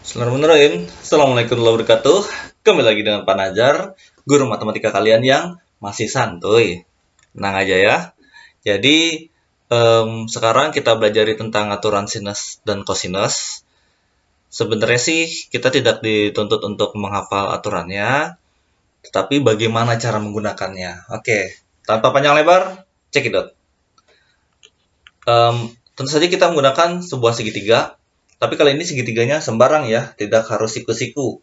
Bismillahirrahmanirrahim. Assalamualaikum warahmatullahi wabarakatuh. Kembali lagi dengan Pak Najar, guru matematika kalian yang masih santuy. Tenang aja ya. Jadi, sekarang kita belajar tentang aturan sinus dan kosinus. Sebenarnya sih kita tidak dituntut untuk menghafal aturannya, tetapi bagaimana cara menggunakannya. Oke, tanpa panjang lebar, cekidot. Tentu saja kita menggunakan sebuah segitiga, tapi kali ini segitiganya sembarang ya, tidak harus siku-siku.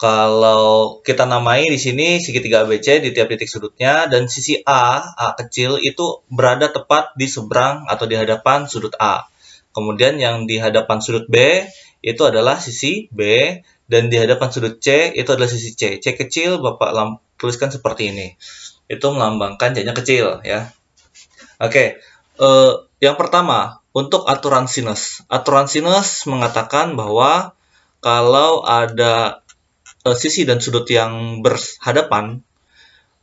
Kalau kita namai di sini segitiga ABC di tiap titik sudutnya, dan sisi A kecil itu berada tepat di seberang atau di hadapan sudut A. Kemudian yang di hadapan sudut B itu adalah sisi B, dan di hadapan sudut C itu adalah sisi C. C kecil Bapak tuliskan seperti ini. Itu melambangkan C-nya kecil ya. Oke, yang pertama, untuk aturan sinus. Aturan sinus mengatakan bahwa kalau ada sisi dan sudut yang berhadapan,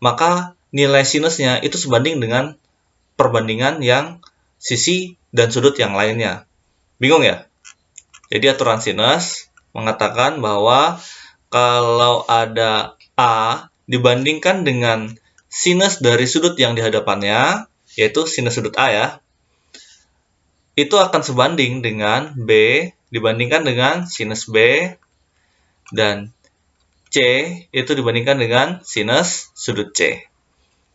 maka nilai sinusnya itu sebanding dengan perbandingan yang sisi dan sudut yang lainnya. Bingung ya? Jadi aturan sinus mengatakan bahwa kalau ada A dibandingkan dengan sinus dari sudut yang di hadapannya, yaitu sinus sudut A ya, itu akan sebanding dengan B dibandingkan dengan sinus B, dan C itu dibandingkan dengan sinus sudut C.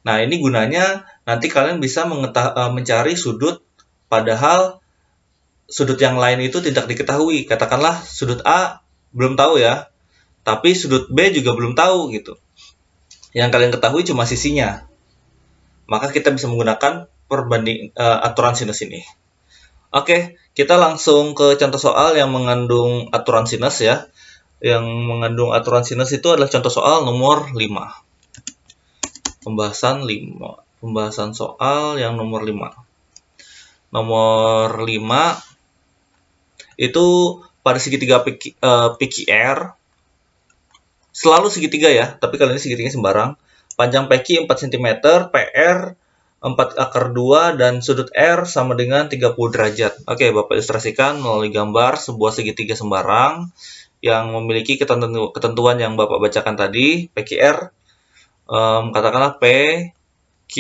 Nah, ini gunanya nanti kalian bisa mencari sudut padahal sudut yang lain itu tidak diketahui. Katakanlah sudut A belum tahu ya, tapi sudut B juga belum tahu gitu. Yang kalian ketahui cuma sisinya. Maka kita bisa menggunakan aturan sinus ini. Oke, kita langsung ke contoh soal yang mengandung aturan sinus ya. Yang mengandung aturan sinus itu adalah contoh soal nomor 5. Pembahasan soal yang nomor 5. Nomor 5 itu pada segitiga PQR selalu segitiga ya, tapi kali ini segitiganya sembarang. Panjang PQ 4 cm, PR 4/2 dan sudut R sama dengan 30 derajat. Oke, Bapak ilustrasikan melalui gambar sebuah segitiga sembarang yang memiliki ketentuan yang Bapak bacakan tadi, PQR, katakanlah P, Q,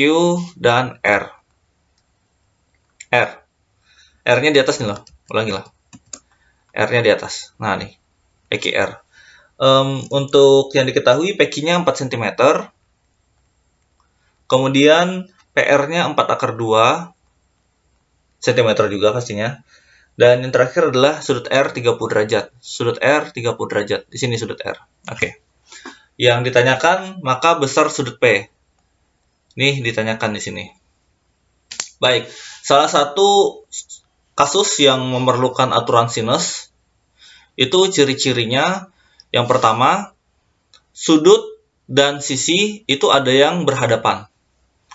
dan R. R-nya di atas nih loh, ulangi lah. R-nya di atas. Nah nih, PQR. Untuk yang diketahui, PQ-nya 4 cm. Kemudian PR-nya 4/2 cm juga pastinya. Dan yang terakhir adalah sudut R 30 derajat. Sudut R 30 derajat. Di sini sudut R. Oke. Yang ditanyakan, maka besar sudut P. Nih ditanyakan di sini. Baik, salah satu kasus yang memerlukan aturan sinus itu ciri-cirinya yang pertama, sudut dan sisi itu ada yang berhadapan.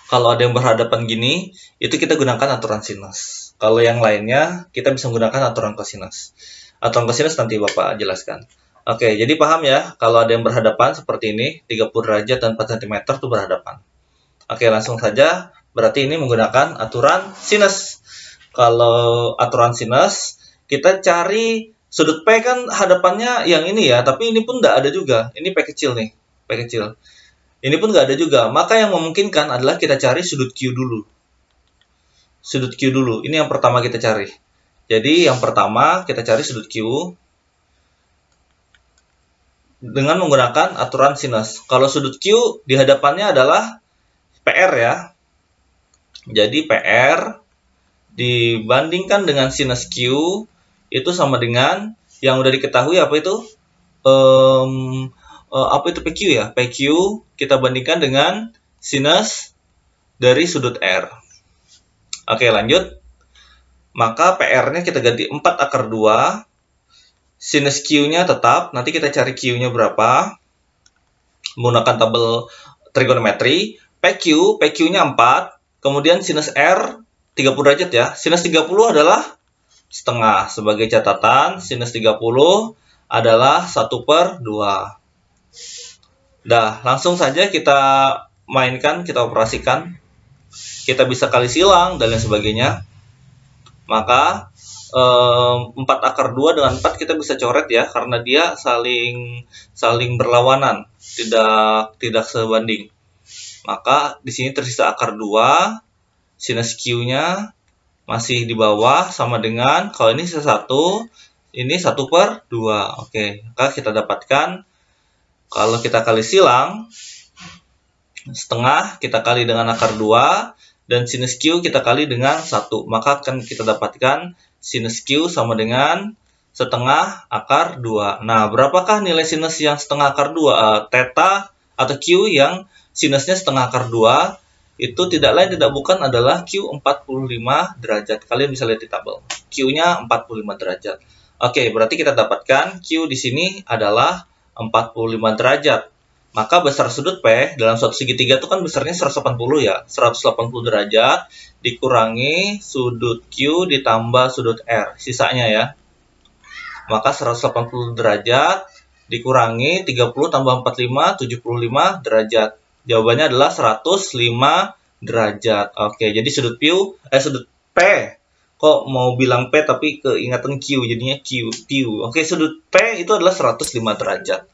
Kalau ada yang berhadapan gini, itu kita gunakan aturan sinus. Kalau yang lainnya, kita bisa menggunakan aturan kosinus. Aturan kosinus nanti Bapak jelaskan. Oke, jadi paham ya, kalau ada yang berhadapan seperti ini, 30 derajat dan 4 cm itu berhadapan. Oke, langsung saja, berarti ini menggunakan aturan sinus. Kalau aturan sinus, kita cari sudut P kan hadapannya yang ini ya, tapi ini pun nggak ada juga. Ini P kecil nih, P kecil. Ini pun nggak ada juga. Maka yang memungkinkan adalah kita cari sudut Q dulu. Sudut Q dulu. Ini yang pertama kita cari. Jadi yang pertama kita cari sudut Q dengan menggunakan aturan sinus. Kalau sudut Q di hadapannya adalah PR ya. Jadi PR dibandingkan dengan sinus Q itu sama dengan yang udah diketahui apa itu? Apa itu PQ ya? PQ kita bandingkan dengan sinus dari sudut R. Oke, lanjut. Maka PR-nya kita ganti 4/2. Sinus Q-nya tetap. Nanti kita cari Q-nya berapa. Menggunakan tabel trigonometri. PQ-nya 4. Kemudian sinus R 30 derajat ya. Sinus 30 adalah setengah. Sebagai catatan, sinus 30 adalah 1/2. Dah, langsung saja kita mainkan, kita operasikan. Kita bisa kali silang dan lain sebagainya. Maka 4 akar 2 dengan 4 kita bisa coret ya, karena dia saling berlawanan, tidak sebanding. Maka di sini tersisa akar 2, sinus Q-nya masih di bawah sama dengan, kalau ini sisa 1, ini 1/2. Oke, maka kita dapatkan kalau kita kali silang, setengah kita kali dengan akar 2, dan sinus Q kita kali dengan 1. Maka akan kita dapatkan sinus Q sama dengan setengah akar 2. Nah, berapakah nilai sinus yang setengah akar 2? Theta atau Q yang sinusnya setengah akar 2 itu tidak lain tidak bukan adalah Q 45 derajat. Kalian bisa lihat di tabel. Q-nya 45 derajat. Oke, berarti kita dapatkan Q di sini adalah 45 derajat. Maka besar sudut P dalam suatu segitiga itu kan besarnya 180 ya. 180 derajat dikurangi sudut Q ditambah sudut R. Sisanya ya. Maka 180 derajat dikurangi 30 tambah 45, 75 derajat. Jawabannya adalah 105 derajat. Oke, jadi sudut P. Kok mau bilang P tapi keingatan Q, jadinya Q. Oke, sudut P itu adalah 105 derajat.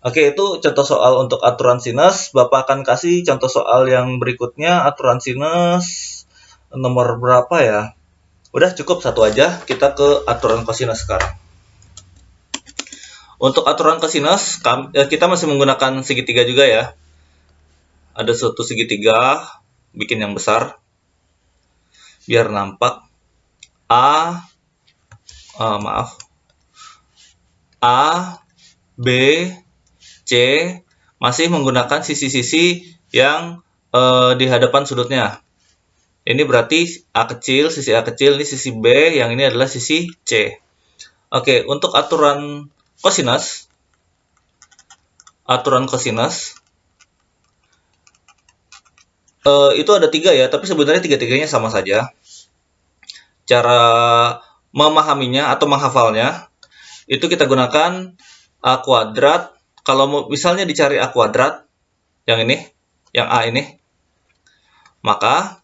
Oke, itu contoh soal untuk aturan sinus. Bapak akan kasih contoh soal yang berikutnya, aturan sinus nomor berapa ya? Udah cukup satu aja, kita ke aturan kosinus sekarang. Untuk aturan kosinus, kita masih menggunakan segitiga juga ya. Ada suatu segitiga, bikin yang besar, biar nampak. A, B, C masih menggunakan sisi-sisi yang di hadapan sudutnya. Ini berarti A kecil, sisi A kecil, ini sisi B, yang ini adalah sisi C. Oke, untuk aturan kosinus itu ada 3 ya, tapi sebenarnya tiga-tiganya sama saja. Cara memahaminya atau menghafalnya, itu kita gunakan A kuadrat. Kalau misalnya dicari A kuadrat, yang ini, yang A ini, maka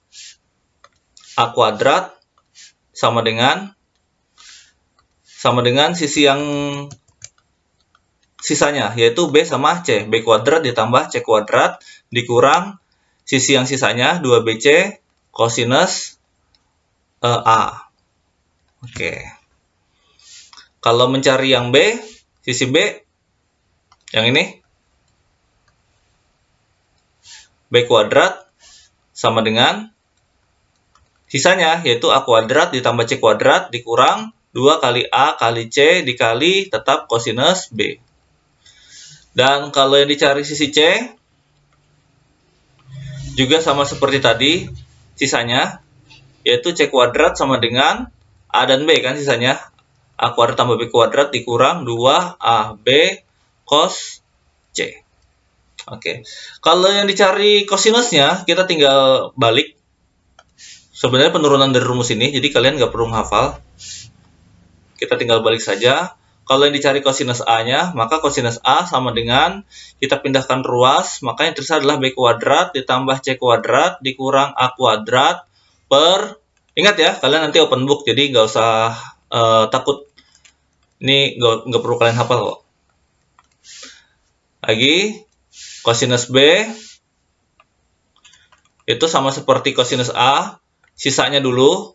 A kuadrat sama dengan sisi yang sisanya, yaitu B sama C. B kuadrat ditambah C kuadrat dikurang sisi yang sisanya, 2BC kosinus A. Oke. Kalau mencari yang B, sisi B, yang ini, B kuadrat sama dengan sisanya, yaitu A kuadrat ditambah C kuadrat dikurang 2 kali A kali C dikali tetap kosinus B. Dan kalau yang dicari sisi C, juga sama seperti tadi, sisanya, yaitu C kuadrat sama dengan A dan B kan sisanya. A kuadrat tambah B kuadrat dikurang 2AB cos C. Oke. Kalau yang dicari kosinusnya, kita tinggal balik. Sebenarnya penurunan dari rumus ini, jadi kalian nggak perlu menghafal. Kita tinggal balik saja. Kalau yang dicari kosinus A-nya, maka kosinus A sama dengan, kita pindahkan ruas, maka yang tersisa adalah B kuadrat ditambah C kuadrat dikurang A kuadrat per, ingat ya, kalian nanti open book, jadi nggak usah takut. Ini nggak perlu kalian hafal kok. Lagi, kosinus B itu sama seperti kosinus A, sisanya dulu.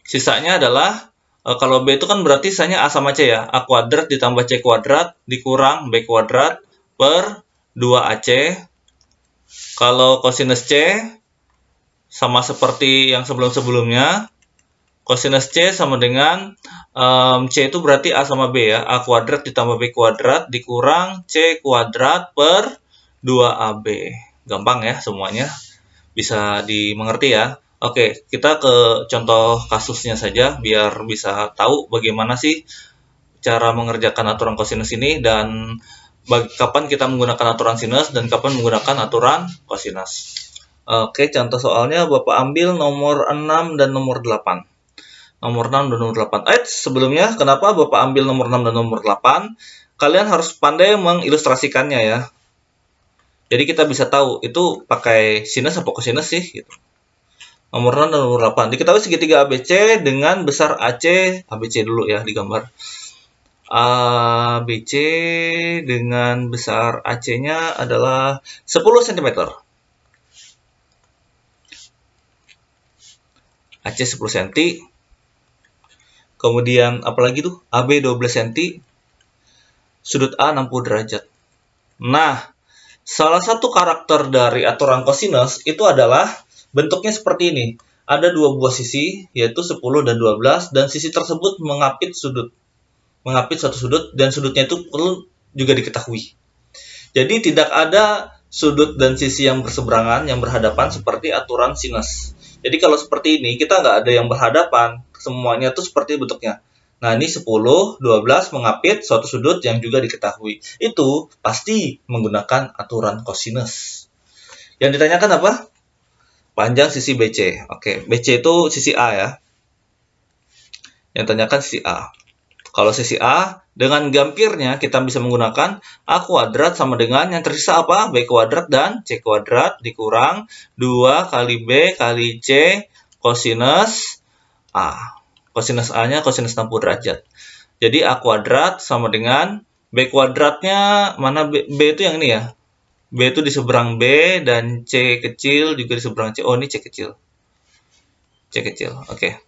Sisanya adalah, kalau B itu kan berarti sisanya A sama C ya. A kuadrat ditambah C kuadrat dikurang B kuadrat per 2AC. Kalau kosinus C, sama seperti yang sebelum-sebelumnya. Kosinus C sama dengan, C itu berarti A sama B ya. A kuadrat ditambah B kuadrat dikurang C kuadrat per 2AB. Gampang ya semuanya. Bisa dimengerti ya. Oke, kita ke contoh kasusnya saja biar bisa tahu bagaimana sih cara mengerjakan aturan kosinus ini dan kapan kita menggunakan aturan sinus dan kapan menggunakan aturan kosinus. Oke, contoh soalnya Bapak ambil nomor 6 dan nomor 8. Nomor 6 dan nomor 8. Sebelumnya kenapa Bapak ambil nomor 6 dan nomor 8? Kalian harus pandai mengilustrasikannya ya. Jadi kita bisa tahu itu pakai sinus atau kosinus sih gitu. Nomor 6 dan nomor 8. Diketahui segitiga ABC dengan besar AC, ABC dulu ya digambar. ABC dengan besar AC-nya adalah 10 cm. AC 10 cm. Kemudian apalagi tuh? AB 12 cm. Sudut A 60 derajat. Nah, salah satu karakter dari aturan kosinus itu adalah bentuknya seperti ini. Ada dua buah sisi, yaitu 10 dan 12, dan sisi tersebut mengapit satu sudut, dan sudutnya itu perlu juga diketahui. Jadi tidak ada sudut dan sisi yang berseberangan, yang berhadapan seperti aturan sinus. Jadi kalau seperti ini, kita nggak ada yang berhadapan, semuanya tuh seperti bentuknya. Nah, ini 10, 12 mengapit suatu sudut yang juga diketahui. Itu pasti menggunakan aturan kosinus. Yang ditanyakan apa? Panjang sisi BC. Oke, BC itu sisi A ya. Yang ditanyakan sisi A. Kalau sisi A, dengan gampirnya kita bisa menggunakan A kuadrat sama dengan yang tersisa apa? B kuadrat dan C kuadrat dikurang 2 kali B kali C kosinus A. Kosinus A-nya kosinus 60 derajat. Jadi A kuadrat sama dengan B kuadratnya, mana B itu yang ini ya? B itu di seberang B dan C kecil juga di seberang C. Oh, ini C kecil. C kecil, oke.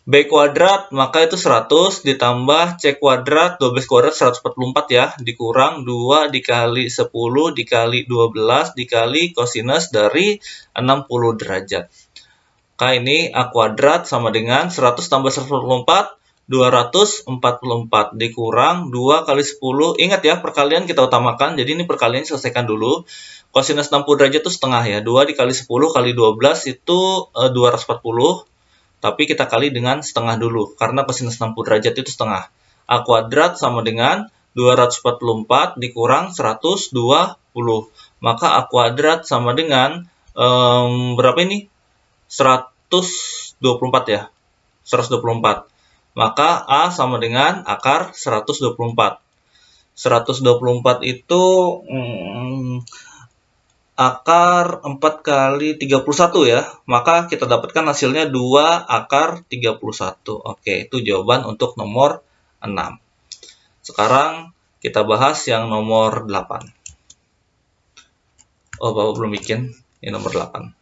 B kuadrat, maka itu 100 ditambah C kuadrat, 12 kuadrat 144 ya, dikurang 2 dikali 10 dikali 12 dikali kosinus dari 60 derajat. Maka ini A kuadrat sama dengan 100 tambah 144, 244 dikurang 2 kali 10. Ingat ya, perkalian kita utamakan, jadi ini perkalian selesaikan dulu. Kosinus 60 derajat itu setengah ya, 2 dikali 10 kali 12 itu 240. Tapi kita kali dengan setengah dulu, karena kosinus 60 derajat itu setengah. A kuadrat sama dengan 244 dikurang 120. Maka A kuadrat sama dengan, berapa ini? 124 ya? 124. Maka A sama dengan akar 124. 124 itu akar 4 kali 31 ya, maka kita dapatkan hasilnya 2 akar 31. Oke, itu jawaban untuk nomor 6. Sekarang kita bahas yang nomor 8. Oh, Bapak belum bikin. Ini nomor 8.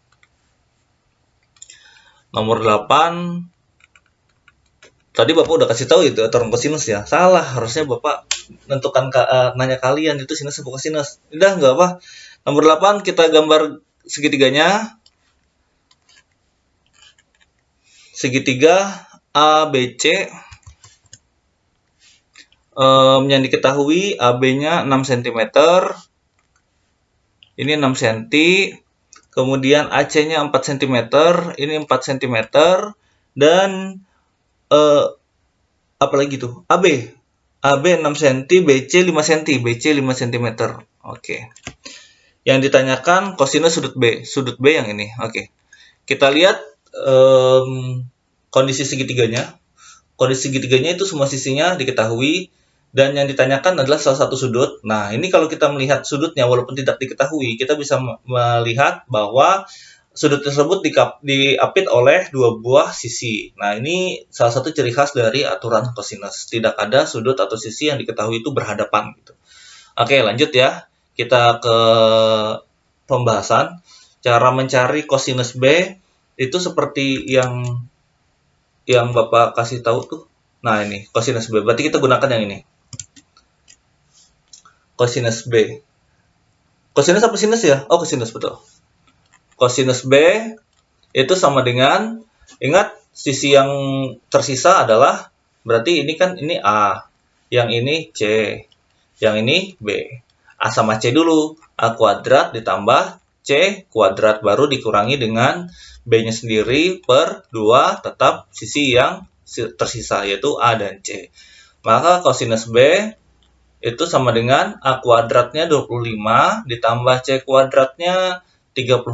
Nomor 8, tadi Bapak udah kasih tahu itu aturan kosinus ya. Salah, harusnya Bapak menentukan nanya kalian itu sinus atau kosinus. Udah, nggak apa. Nomor 8 kita gambar segitiganya. Segitiga ABC. Yang diketahui AB-nya 6 cm. Ini 6 cm. Kemudian AC-nya 4 cm. Ini 4 cm. Dan apalagi tuh? AB 6 cm, BC 5 cm. BC 5 cm. Oke. Yang ditanyakan kosinus sudut B. Sudut B yang ini. Oke. Kita lihat kondisi segitiganya. Kondisi segitiganya itu semua sisinya diketahui. Dan yang ditanyakan adalah salah satu sudut. Nah, ini kalau kita melihat sudutnya walaupun tidak diketahui, kita bisa melihat bahwa sudut tersebut diapit oleh dua buah sisi. Nah, ini salah satu ciri khas dari aturan kosinus. Tidak ada sudut atau sisi yang diketahui itu berhadapan. Gitu. Oke, lanjut ya. Kita ke pembahasan. Cara mencari kosinus B itu seperti yang Bapak kasih tahu tuh. Nah, ini kosinus B. Berarti kita gunakan yang ini. Kosinus B. Kosinus apa sinus ya? Oh, kosinus, betul. Kosinus B itu sama dengan, ingat sisi yang tersisa adalah, berarti ini kan ini A, yang ini C, yang ini B. A sama C dulu, A kuadrat ditambah C kuadrat, baru dikurangi dengan B-nya sendiri per 2 tetap sisi yang tersisa, yaitu A dan C. Maka kosinus B itu sama dengan A kuadratnya 25 ditambah C kuadratnya 36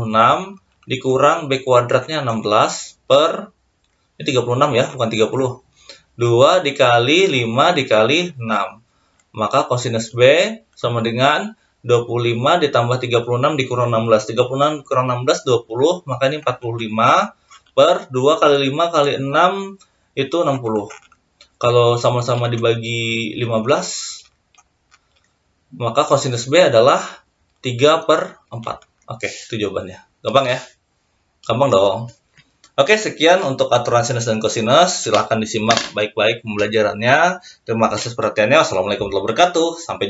dikurang B kuadratnya 16 per, ini 36 ya, bukan 30. 2 dikali 5 dikali 6. Maka kosinus B sama dengan 25 ditambah 36 dikurang 16. 36 dikurang 16, 20, maka ini 45 per 2 kali 5 kali 6 itu 60. Kalau sama-sama dibagi 15, maka kosinus B adalah 3 per 4. Oke, itu jawabannya. Gampang ya? Gampang dong. Oke, sekian untuk aturan sinus dan kosinus. Silahkan disimak baik-baik pembelajarannya. Terima kasih perhatiannya. Wassalamualaikum warahmatullahi wabarakatuh. Sampai